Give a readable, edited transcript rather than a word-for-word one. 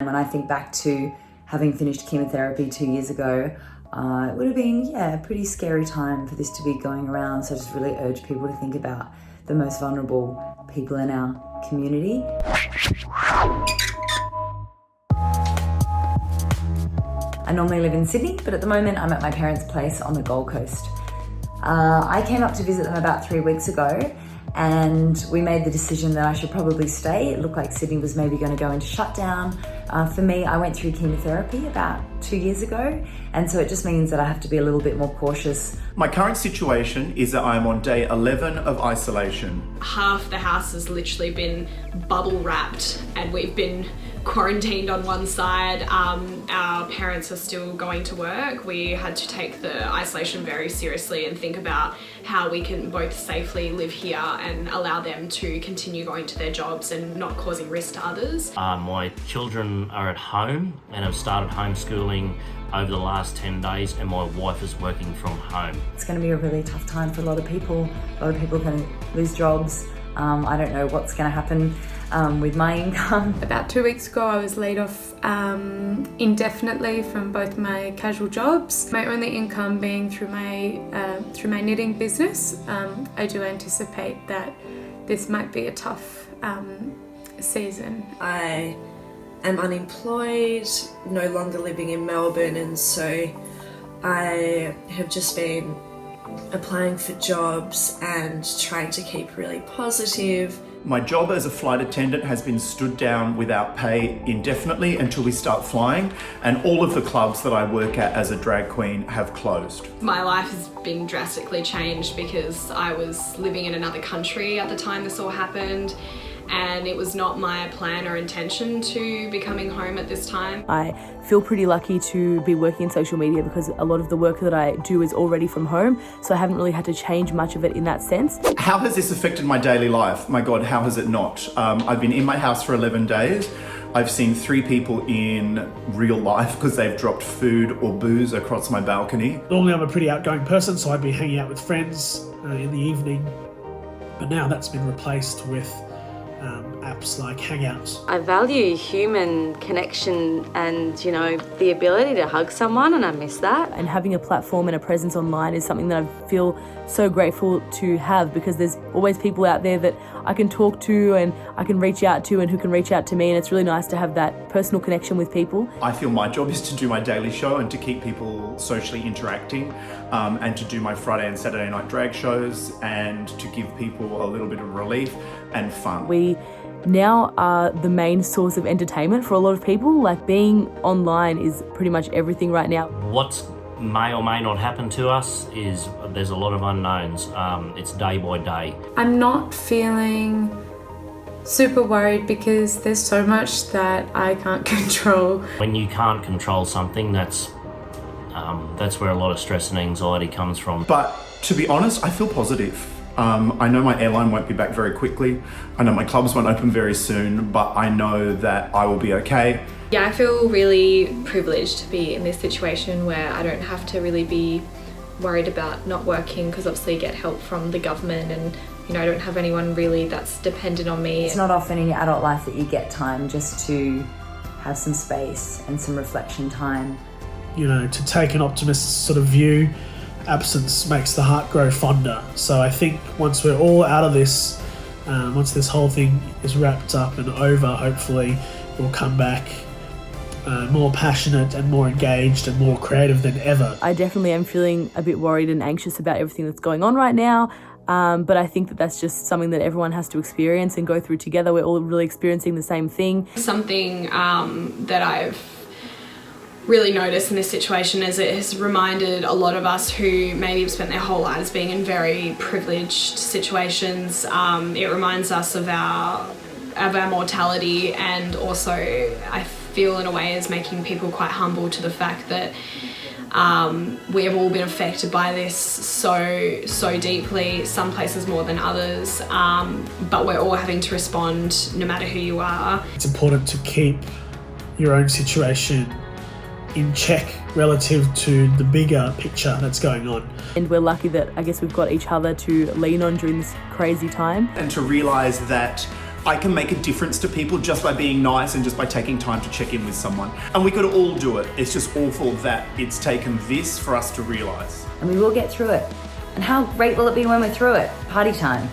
when I think back to having finished chemotherapy 2 years ago, it would have been, a pretty scary time for this to be going around. So I just really urge people to think about the most vulnerable people in our community. I normally live in Sydney, but at the moment I'm at my parents' place on the Gold Coast. I came up to visit them about 3 weeks ago, and we made the decision that I should probably stay. It looked like Sydney was maybe going to go into shutdown. For me, I went through chemotherapy about 2 years ago, and so it just means that I have to be a little bit more cautious. My current situation is that I'm on day 11 of isolation. Half the house has literally been bubble wrapped, and we've been quarantined on one side. Our parents are still going to work. We had to take the isolation very seriously and think about how we can both safely live here and allow them to continue going to their jobs and not causing risk to others. My children are at home and have started homeschooling over the last 10 days, and my wife is working from home. It's going to be a really tough time for a lot of people. A lot of people can lose jobs. I don't know what's going to happen with my income. About 2 weeks ago, I was laid off indefinitely from both my casual jobs. My only income being through my knitting business. I do anticipate that this might be a tough season. I am unemployed, no longer living in Melbourne, and so I have just been applying for jobs and trying to keep really positive. My job as a flight attendant has been stood down without pay indefinitely until we start flying, and all of the clubs that I work at as a drag queen have closed. My life has been drastically changed because I was living in another country at the time this all happened, and it was not my plan or intention to be coming home at this time. I feel pretty lucky to be working in social media because a lot of the work that I do is already from home, so I haven't really had to change much of it in that sense. How has this affected my daily life? My God, how has it not? I've been in my house for 11 days. I've seen 3 people in real life because they've dropped food or booze across my balcony. Normally I'm a pretty outgoing person, so I'd be hanging out with friends in the evening, but now that's been replaced with apps like Hangouts. I value human connection and, the ability to hug someone, and I miss that. And having a platform and a presence online is something that I feel so grateful to have, because there's always people out there that I can talk to and I can reach out to and who can reach out to me, and it's really nice to have that personal connection with people. I feel my job is to do my daily show and to keep people socially interacting, and to do my Friday and Saturday night drag shows and to give people a little bit of relief and fun. We now are the main source of entertainment for a lot of people. Like, being online is pretty much everything right now. What may or may not happen to us is there's a lot of unknowns. It's day by day. I'm not feeling super worried because there's so much that I can't control. When you can't control something, that's where a lot of stress and anxiety comes from. But to be honest, I feel positive. I know my airline won't be back very quickly. I know my clubs won't open very soon, but I know that I will be okay. Yeah, I feel really privileged to be in this situation where I don't have to really be worried about not working, because obviously I get help from the government, and I don't have anyone really that's dependent on me. It's not often in your adult life that you get time just to have some space and some reflection time. To take an optimist sort of view, absence makes the heart grow fonder. So I think once we're all out of this, once this whole thing is wrapped up and over, hopefully we'll come back more passionate and more engaged and more creative than ever. I definitely am feeling a bit worried and anxious about everything that's going on right now, but I think that that's just something that everyone has to experience and go through together. We're all really experiencing the same thing. Something that I've really noticed in this situation is it has reminded a lot of us who maybe have spent their whole lives being in very privileged situations. It reminds us of our mortality, and also I feel in a way is making people quite humble to the fact that we have all been affected by this so deeply, some places more than others, but we're all having to respond no matter who you are. It's important to keep your own situation in check relative to the bigger picture that's going on. And we're lucky that I guess we've got each other to lean on during this crazy time. And to realise that I can make a difference to people just by being nice and just by taking time to check in with someone. And we could all do it. It's just awful that it's taken this for us to realise. And we will get through it. And how great will it be when we're through it? Party time.